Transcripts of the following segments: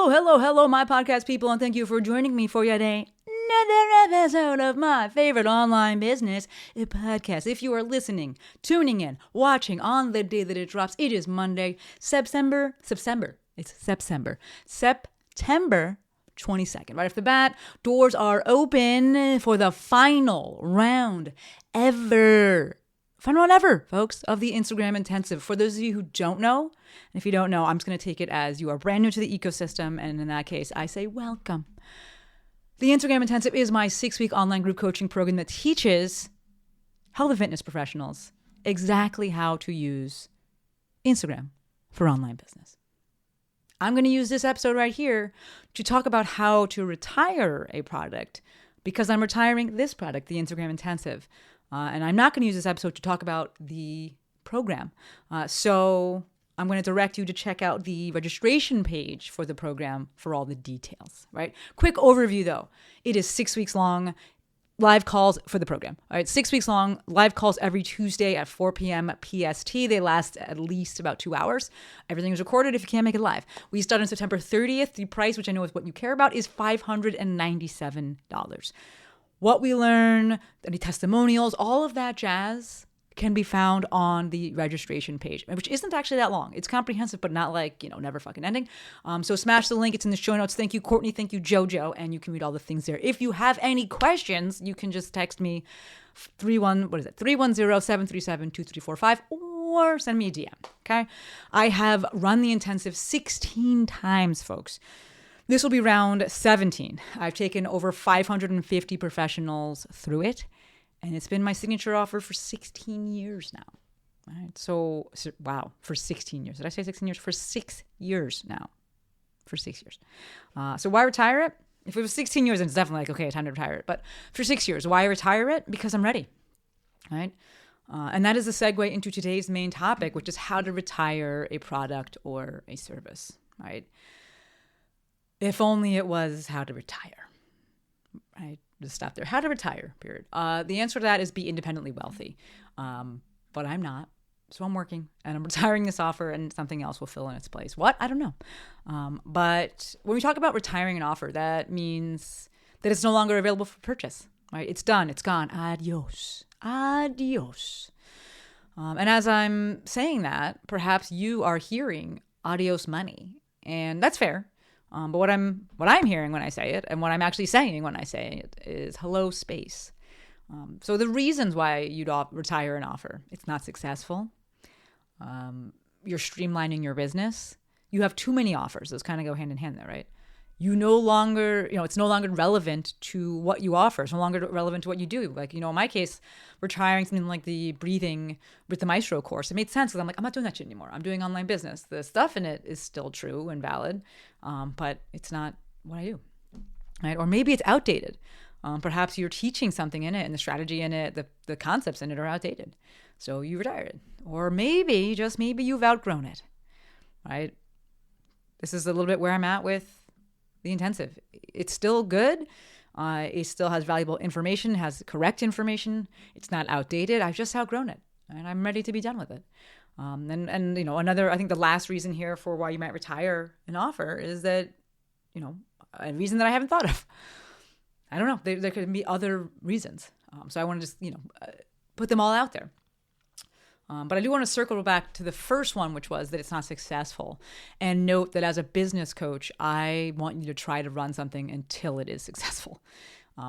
Hello, my podcast people, and thank you for joining me for yet another episode of my favorite online business podcast. If you are listening, tuning in, watching on the day that it drops, it is Monday, September 22nd. Right off the bat, doors are open for the final round ever, folks, of the Instagram Intensive. For those of you who don't know, and if you don't know, I'm just going to take it as you are brand new to the ecosystem, and in that case, I say welcome. The Instagram Intensive is my 6-week online group coaching program that teaches health and fitness professionals exactly how to use Instagram for online business. I'm going to use this episode right here to talk about how to retire a product, because I'm retiring this product, the Instagram Intensive. And I'm not going to use this episode to talk about the program. So I'm going to direct you to check out the registration page for the program for all the details, right? Quick overview though. It is 6 weeks long, live calls for the program. All right, 6 weeks long, live calls every Tuesday at 4 p.m. PST. They last at least about 2 hours. Everything is recorded if you can't make it live. We start on September 30th. The price, which I know is what you care about, is $597. What we learn, any testimonials, all of that jazz can be found on the registration page, which isn't actually that long. It's comprehensive, but not like, never fucking ending. So smash the link. It's in the show notes. Thank you, Courtney. Thank you, Jojo. And you can read all the things there. If you have any questions, you can just text me 310-737-2345 or send me a DM. Okay. I have run the intensive 16 times, folks. This will be round 17. I've taken over 550 professionals through it, and it's been my signature offer for 16 years now. All right, so wow, for 16 years. Did I say 16 years? For 6 years now. For 6 years. So why retire it? If it was 16 years, then it's definitely like, okay, time to retire it. But for 6 years, why retire it? Because I'm ready. All right. And that is a segue into today's main topic, which is how to retire a product or a service. Right. If only it was how to retire. Right? Just stop there. How to retire, period. The answer to that is be independently wealthy. But I'm not. So I'm working and I'm retiring this offer and something else will fill in its place. What? I don't know. But when we talk about retiring an offer, that means that it's no longer available for purchase. Right? It's done. It's gone. Adios. Adios. And as I'm saying that, perhaps you are hearing adios money. And that's fair. But what I'm hearing when I say it, and what I'm actually saying when I say it, is hello space. So the reasons why you'd retire an offer: it's not successful. You're streamlining your business. You have too many offers. Those kind of go hand in hand there, right? You no longer, it's no longer relevant to what you offer. It's no longer relevant to what you do. Like, in my case, retiring something like the breathing with the Maestro course, it made sense because I'm like, I'm not doing that shit anymore. I'm doing online business. The stuff in it is still true and valid, but it's not what I do, right? Or maybe it's outdated. Perhaps you're teaching something in it and the strategy in it, the concepts in it are outdated. So you retire it. Or maybe, just maybe, you've outgrown it, right? This is a little bit where I'm at with the intensive. It's still good. It still has valuable information, has correct information. It's not outdated. I've just outgrown it and I'm ready to be done with it. And another, I think the last reason here for why you might retire an offer is that, a reason that I haven't thought of. I don't know. There could be other reasons. So I want to just, put them all out there. But I do want to circle back to the first one, which was that it's not successful. And note that as a business coach, I want you to try to run something until it is successful.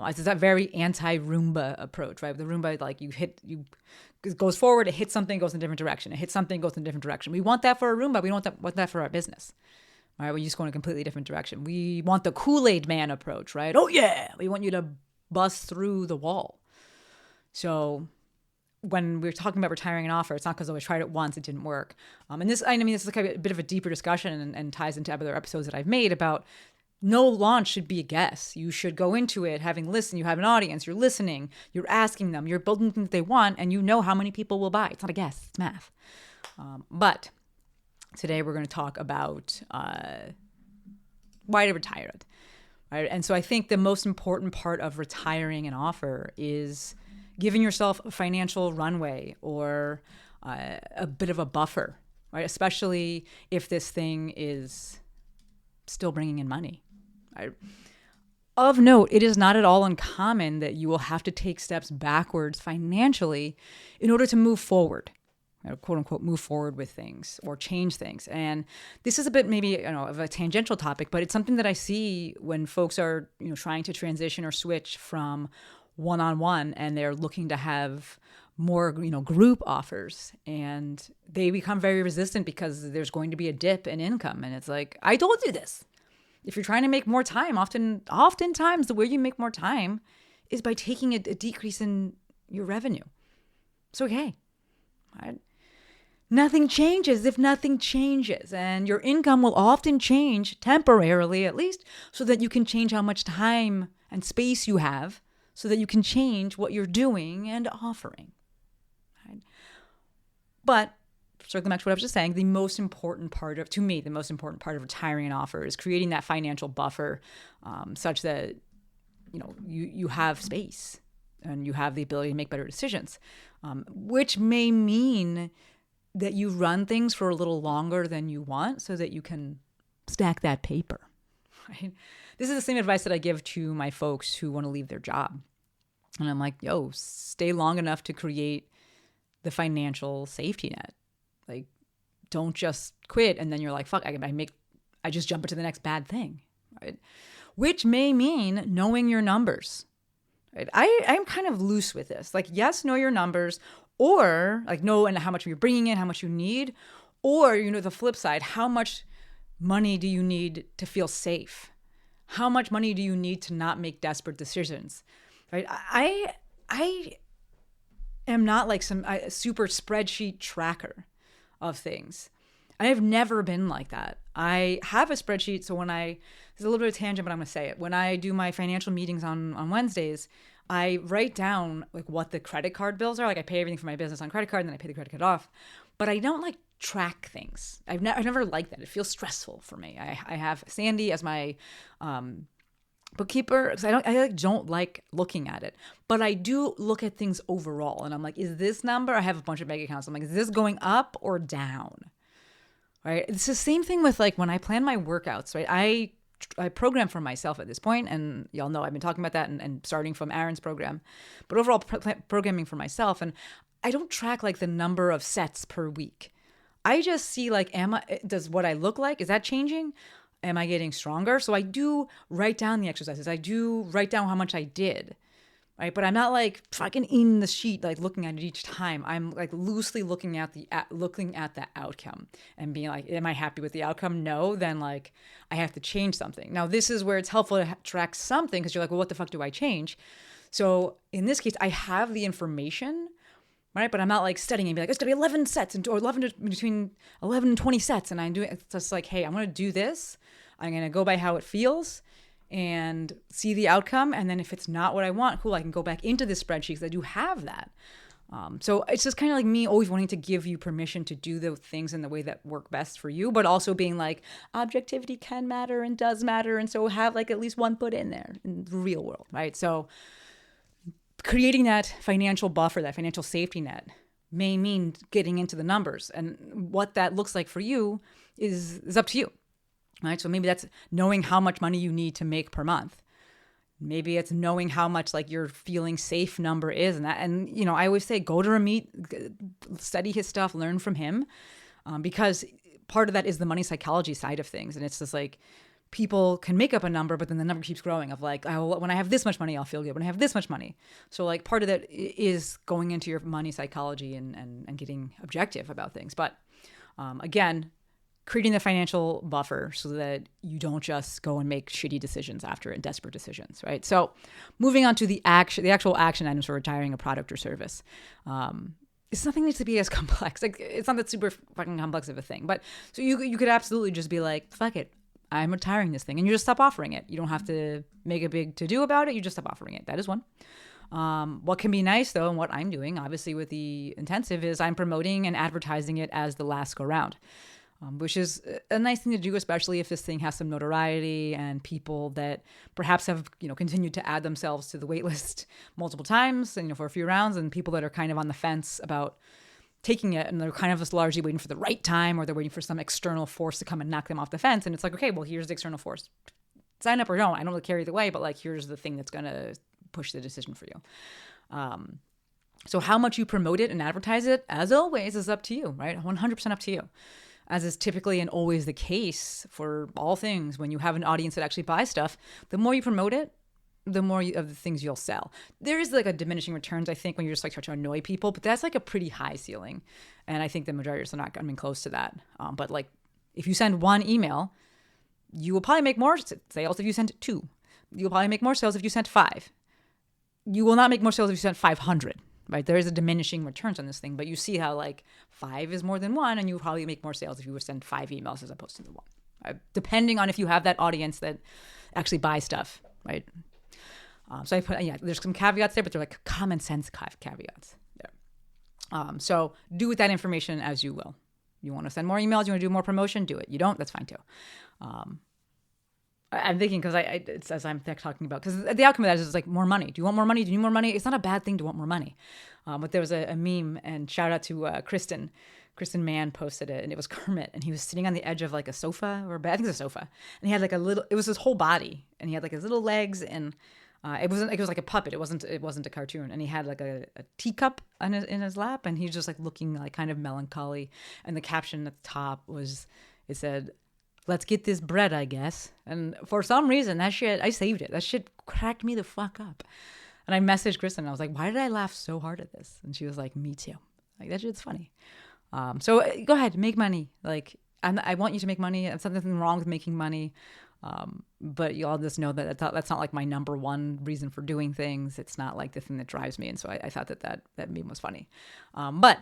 It's that very anti-Roomba approach, right? The Roomba, like it goes forward, it hits something, goes in a different direction. It hits something, goes in a different direction. We want that for a Roomba. We don't want that for our business. All right, we just go in a completely different direction. We want the Kool-Aid man approach, right? Oh yeah, we want you to bust through the wall. So when we're talking about retiring an offer, it's not because I tried it once, it didn't work. And this is like a bit of a deeper discussion and ties into other episodes that I've made about no launch should be a guess. You should go into it having listened. You have an audience, you're listening, you're asking them, you're building things they want, and you know how many people will buy. It's not a guess, it's math. But today we're going to talk about why to retire it. Right? And so I think the most important part of retiring an offer is giving yourself a financial runway or a bit of a buffer, right? Especially if this thing is still bringing in money. Of note, it is not at all uncommon that you will have to take steps backwards financially in order to move forward, quote unquote, move forward with things or change things. And this is a bit maybe of a tangential topic, but it's something that I see when folks are trying to transition or switch from one-on-one and they're looking to have more group offers, and they become very resistant because there's going to be a dip in income. And it's like, I told you this. If you're trying to make more time, oftentimes the way you make more time is by taking a decrease in your revenue. It's okay. Right? Nothing changes if nothing changes. And your income will often change, temporarily at least, so that you can change how much time and space you have, so that you can change what you're doing and offering. Right? But circling back to what I was just saying, the most important part of retiring an offer is creating that financial buffer, such that you have space and you have the ability to make better decisions, which may mean that you run things for a little longer than you want so that you can stack that paper. Right? This is the same advice that I give to my folks who want to leave their job. And I'm like, stay long enough to create the financial safety net. Like, don't just quit and then you're like, fuck, I just jump into the next bad thing, right? Which may mean knowing your numbers, right? I'm kind of loose with this. Like, yes, know your numbers, or like know and how much you're bringing in, how much you need, or, the flip side, how much money do you need to feel safe? How much money do you need to not make desperate decisions, right? I am not like some super spreadsheet tracker of things. I've never been like that. I have a spreadsheet. So there's a little bit of a tangent, but I'm going to say it. When I do my financial meetings on Wednesdays, I write down like what the credit card bills are. Like, I pay everything for my business on credit card, and then I pay the credit card off. But I don't like track things. I've never liked that. It feels stressful for me. I have Sandy as my bookkeeper, because I don't like looking at it, but I do look at things overall, and I'm like, is this number? I have a bunch of bank accounts. I'm like, is this going up or down? Right? It's the same thing with like when I plan my workouts. Right? I program for myself at this point, and y'all know I've been talking about that and starting from Aaron's program, but overall programming for myself, and I don't track like the number of sets per week. I just see like, does what I look like, is that changing? Am I getting stronger? So I do write down the exercises. I do write down how much I did, right? But I'm not like fucking in the sheet, like looking at it each time. I'm like loosely looking at the outcome and being like, am I happy with the outcome? No, then like I have to change something. Now this is where it's helpful to track something, because you're like, well, what the fuck do I change? So in this case, I have the information, right? But I'm not like studying and be like, it's gonna be 11 sets or between 11 and 20 sets. And I'm doing it's just like, hey, I'm going to do this. I'm going to go by how it feels and see the outcome. And then if it's not what I want, cool, I can go back into this spreadsheet because I do have that. So it's just kind of like me always wanting to give you permission to do the things in the way that work best for you, but also being like, objectivity can matter and does matter. And so have like at least one foot in there in the real world, right? So creating that financial buffer, that financial safety net, may mean getting into the numbers. And what that looks like for you is up to you, right? So maybe that's knowing how much money you need to make per month. Maybe it's knowing how much like your feeling safe number is. And I always say, go to Ramit, study his stuff, learn from him, because part of that is the money psychology side of things. And it's just like, people can make up a number, but then the number keeps growing of like, oh, when I have this much money, I'll feel good. When I have this much money. So like part of that is going into your money psychology and getting objective about things. But again, creating the financial buffer so that you don't just go and make shitty decisions after and desperate decisions, right? So moving on to the actual action items for retiring a product or service. It's nothing needs to be as complex. Like, it's not that super fucking complex of a thing. But so you could absolutely just be like, fuck it, I'm retiring this thing. And you just stop offering it. You don't have to make a big to-do about it. You just stop offering it. That is one. What can be nice, though, and what I'm doing, obviously, with the intensive is I'm promoting and advertising it as the last go round, which is a nice thing to do, especially if this thing has some notoriety and people that perhaps have, continued to add themselves to the wait list multiple times and, for a few rounds, and people that are kind of on the fence about taking it and they're kind of just largely waiting for the right time, or they're waiting for some external force to come and knock them off the fence. And it's like, okay, well, here's the external force. Sign up or don't. I don't really care either way, but like, here's the thing that's going to push the decision for you. So how much you promote it and advertise it, as always, is up to you, right? 100% up to you. As is typically and always the case for all things, when you have an audience that actually buys stuff, the more you promote it, the more of the things you'll sell. There is like a diminishing returns, I think, when you're just like trying to annoy people, but that's like a pretty high ceiling. And I think the majority of us are not coming close to that. But like, if you send one email, you will probably make more sales if you send 2. You'll probably make more sales if you sent 5. You will not make more sales if you sent 500. Right? There is a diminishing returns on this thing, but you see how like 5 is more than 1, and you probably make more sales if you were to send 5 emails as opposed to the 1. Right? Depending on if you have that audience that actually buys stuff, right? So I put, there's some caveats there, but they're like common sense caveats there. So do with that information as you will. You want to send more emails, you want to do more promotion, do it. You don't, that's fine too. I'm thinking because it's as I'm talking about, because the outcome of that is like more money. Do you want more money? Do you need more money? It's not a bad thing to want more money. But there was a meme, and shout out to Kristen Mann posted it, and it was Kermit, and he was sitting on the edge of like a sofa, or I think it's a sofa, and he had like it was his whole body, and he had like his little legs, and it was like a puppet. It wasn't a cartoon, and he had like a teacup in his lap, and he was just like looking like kind of melancholy, and the caption at the top it said, "Let's get this bread, I guess." And for some reason, that shit, I saved it. That shit cracked me the fuck up. And I messaged Kristen, and I was like, why did I laugh so hard at this? And she was like, me too. Like, that shit's funny. So go ahead, make money. Like, I want you to make money. There's nothing wrong with making money. But you all just know that that's not like my number one reason for doing things. It's not like the thing that drives me. And so I thought that meme was funny. But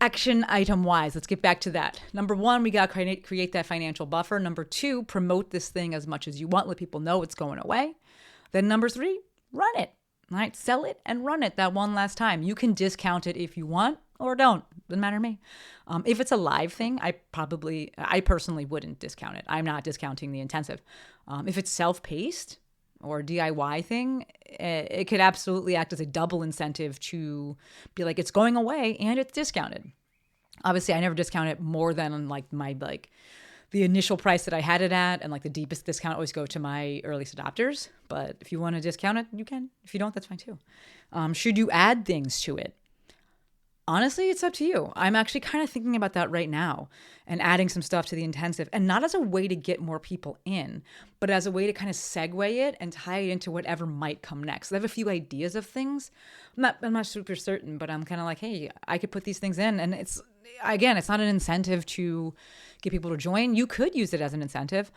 action item wise, let's get back to that. Number 1, we got to create that financial buffer. Number 2, promote this thing as much as you want. Let people know it's going away. Then number 3, run it, right? Sell it and run it that one last time. You can discount it if you want or don't. Doesn't matter to me. If it's a live thing, I personally wouldn't discount it. I'm not discounting the intensive. If it's self-paced or DIY thing, it could absolutely act as a double incentive to be like, it's going away and it's discounted. Obviously, I never discount it more than like the initial price that I had it at, and like the deepest discount always go to my earliest adopters. But if you want to discount it, you can. If you don't, that's fine too. Should you add things to it? Honestly, it's up to you. I'm actually kind of thinking about that right now and adding some stuff to the intensive, and not as a way to get more people in, but as a way to kind of segue it and tie it into whatever might come next. I have a few ideas of things. I'm not super certain, but I'm kind of like, hey, I could put these things in, and it's not an incentive to get people to join. You could use it as an incentive.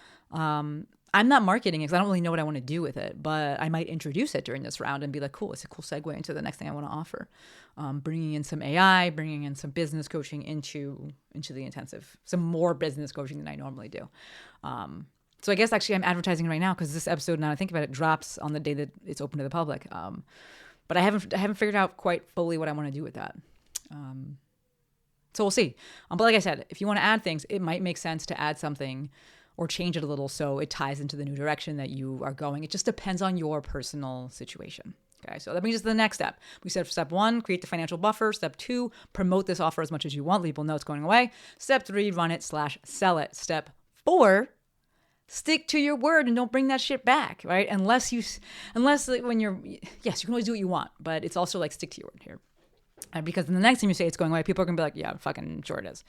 I'm not marketing it because I don't really know what I want to do with it, but I might introduce it during this round and be like, cool, it's a cool segue into the next thing I want to offer. Bringing in some AI, bringing in some business coaching into the intensive, some more business coaching than I normally do. So I guess actually I'm advertising right now because this episode, now that I think about it, drops on the day that it's open to the public. But I haven't figured out quite fully what I want to do with that. So we'll see. But like I said, if you want to add things, it might make sense to add something or change it a little so it ties into the new direction that you are going. It just depends on your personal situation. Okay, so that brings us to the next step. We said for step 1, create the financial buffer. Step 2, promote this offer as much as you want. Let people know it's going away. Step 3, run it / sell it. Step 4, stick to your word and don't bring that shit back, right? Unless like when yes, you can always do what you want, but it's also like stick to your word here. Because the next time you say it's going away, people are going to be like, yeah, fucking sure it is.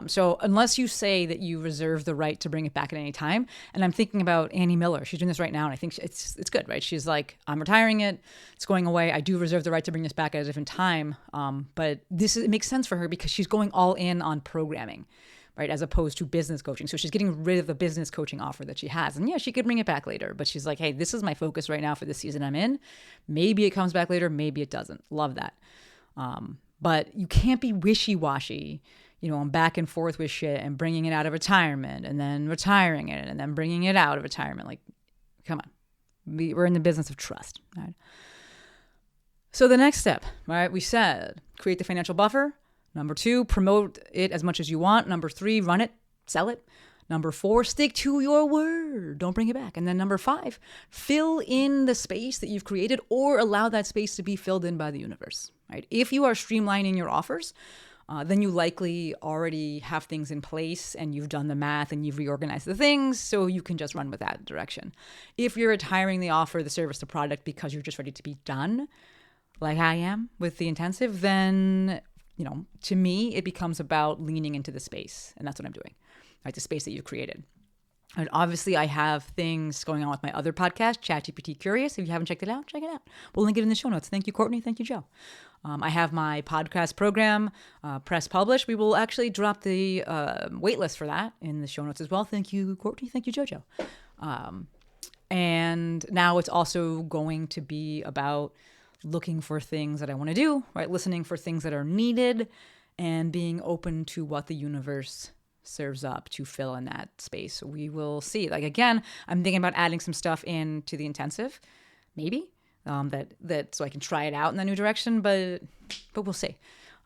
So unless you say that you reserve the right to bring it back at any time, and I'm thinking about Annie Miller. She's doing this right now, and I think it's good, right? She's like, I'm retiring it. It's going away. I do reserve the right to bring this back at a different time. But it makes sense for her because she's going all in on programming, right, as opposed to business coaching. So she's getting rid of the business coaching offer that she has. And yeah, she could bring it back later, but she's like, hey, this is my focus right now for the season I'm in. Maybe it comes back later. Maybe it doesn't. Love that. But you can't be wishy-washy, and back and forth with shit and bringing it out of retirement and then retiring it and then bringing it out of retirement. Like, come on. We're in the business of trust, right? So the next step, right? We said, create the financial buffer. Number 2, promote it as much as you want. Number 3, run it, sell it. Number 4, stick to your word. Don't bring it back. And then number 5, fill in the space that you've created or allow that space to be filled in by the universe, right? If you are streamlining your offers, then you likely already have things in place and you've done the math and you've reorganized the things, so you can just run with that direction. If you're retiring the offer, the service, the product because you're just ready to be done, like I am with the intensive, then, to me, it becomes about leaning into the space. And that's what I'm doing, right? The space that you've created. And obviously, I have things going on with my other podcast, ChatGPT Curious. If you haven't checked it out, check it out. We'll link it in the show notes. Thank you, Courtney. Thank you, Joe. I have my podcast program, Press Publish. We will actually drop the waitlist for that in the show notes as well. Thank you, Courtney. Thank you, Jojo. And now it's also going to be about looking for things that I want to do, right? Listening for things that are needed and being open to what the universe serves up to fill in that space. We will see. Like, again, I'm thinking about adding some stuff into the intensive, maybe, that so I can try it out in the new direction, but we'll see.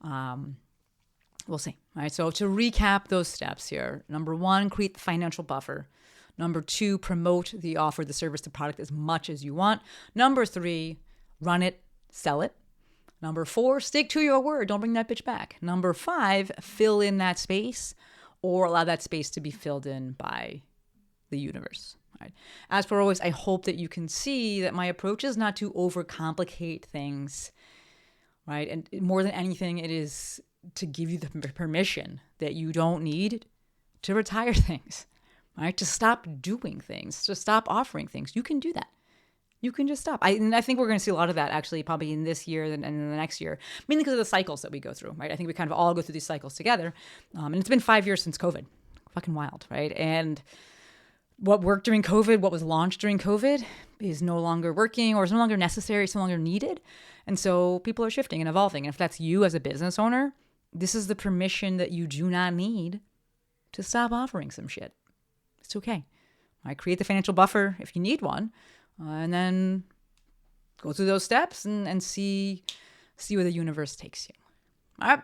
We'll see. All right. So to recap those steps here, number 1, create the financial buffer. Number 2, promote the offer, the service, the product as much as you want. Number 3, run it, sell it. Number 4, stick to your word. Don't bring that bitch back. Number 5, fill in that space or allow that space to be filled in by the universe. Right? As per always, I hope that you can see that my approach is not to overcomplicate things, right? And more than anything, it is to give you the permission that you don't need to retire things, right? To stop doing things, to stop offering things. You can do that. You can just stop. I think we're going to see a lot of that actually probably in this year and in the next year, mainly because of the cycles that we go through, right? I think we kind of all go through these cycles together. And it's been 5 years since COVID. Fucking wild, right? And what worked during COVID, what was launched during COVID is no longer working or is no longer necessary, it's no longer needed. And so people are shifting and evolving. And if that's you as a business owner, this is the permission that you do not need to stop offering some shit. It's okay. Right? Create the financial buffer if you need one. And then go through those steps and see where the universe takes you. All right.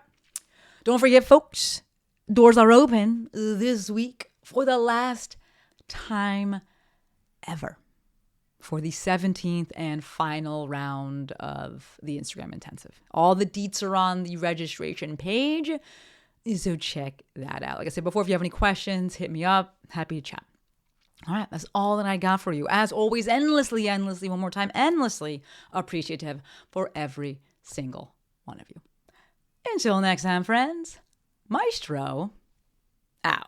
Don't forget, folks, doors are open this week for the last time ever for the 17th and final round of the Instagram Intensive. All the deets are on the registration page, so check that out. Like I said before, if you have any questions, hit me up. Happy to chat. All right, that's all that I got for you. As always, endlessly, one more time, endlessly appreciative for every single one of you. Until next time, friends, Maestro out.